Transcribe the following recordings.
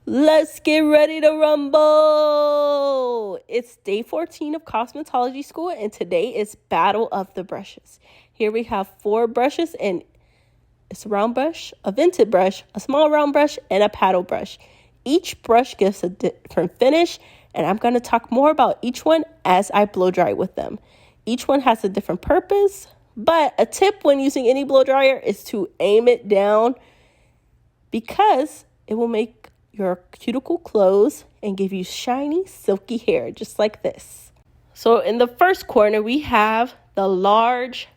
Let's get ready to rumble. It's day 14 of cosmetology school, and today is Battle of the Brushes. Here we have 4 brushes, and it's a round brush, a vented brush, a small round brush, and a paddle brush. Each brush gives a different finish, and I'm going to talk more about each one as I blow dry with them. Each one has a different purpose, but a tip when using any blow dryer is to aim it down because it will make your cuticle close and give you shiny, silky hair, just like this. So in the first corner, we have the large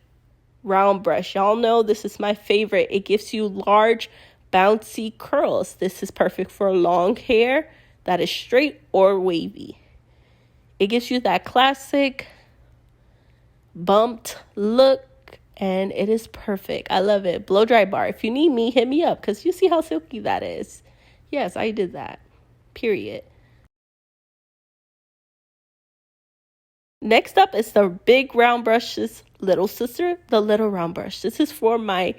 round brush. Y'all know this is my favorite. It gives you large, bouncy curls. This is perfect for long hair that is straight or wavy. It gives you that classic bumped look, and it is perfect. I love it. Blow dry bar. If you need me, hit me up because you see how silky that is. Yes, I did that. Period. Next up is the big round brush's little sister, the little round brush. This is for my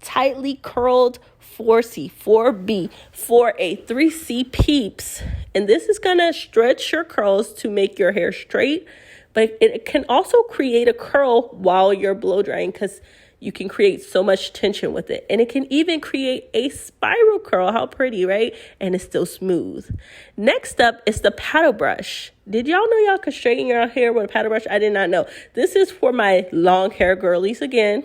tightly curled 4C, 4B, 4A, 3C peeps. And this is going to stretch your curls to make your hair straight. But it can also create a curl while you're blow drying because you can create so much tension with it. And it can even create a spiral curl. How pretty, right? And it's still smooth. Next up is the paddle brush. Did y'all know y'all could straighten your hair with a paddle brush? I did not know. This is for my long hair girlies again.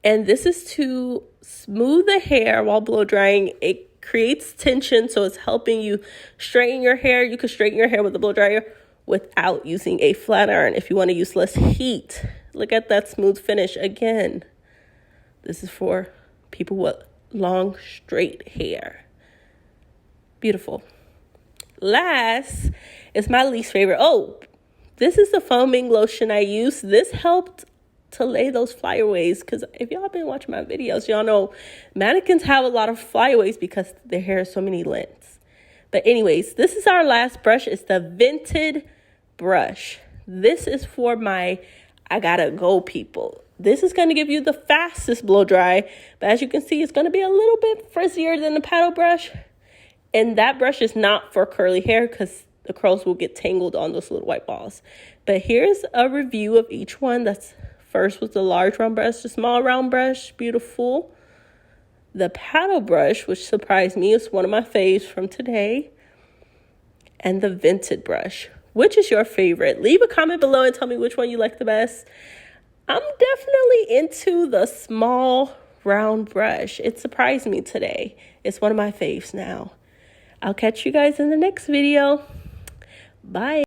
And this is to smooth the hair while blow drying. It creates tension, so it's helping you straighten your hair. You can straighten your hair with the blow dryer without using a flat iron if you want to use less heat. Look at that smooth finish again. This is for people with long, straight hair. Beautiful. Last is my least favorite. Oh, this is the foaming lotion I use. This helped to lay those flyaways because if y'all been watching my videos, y'all know mannequins have a lot of flyaways because their hair has so many lengths. But anyways, this is our last brush. It's the vented brush. This is for my I gotta go people. This is going to give you the fastest blow dry, but as you can see, it's going to be a little bit frizzier than the paddle brush. And that brush is not for curly hair because the curls will get tangled on those little white balls. But here's a review of each one. That's first was the large round brush, the small round brush, beautiful. The paddle brush, which surprised me, is one of my faves from today. And the vented brush. Which is your favorite? Leave a comment below and tell me which one you like the best. I'm definitely into the small round brush. It surprised me today. It's one of my faves now. I'll catch you guys in the next video. Bye.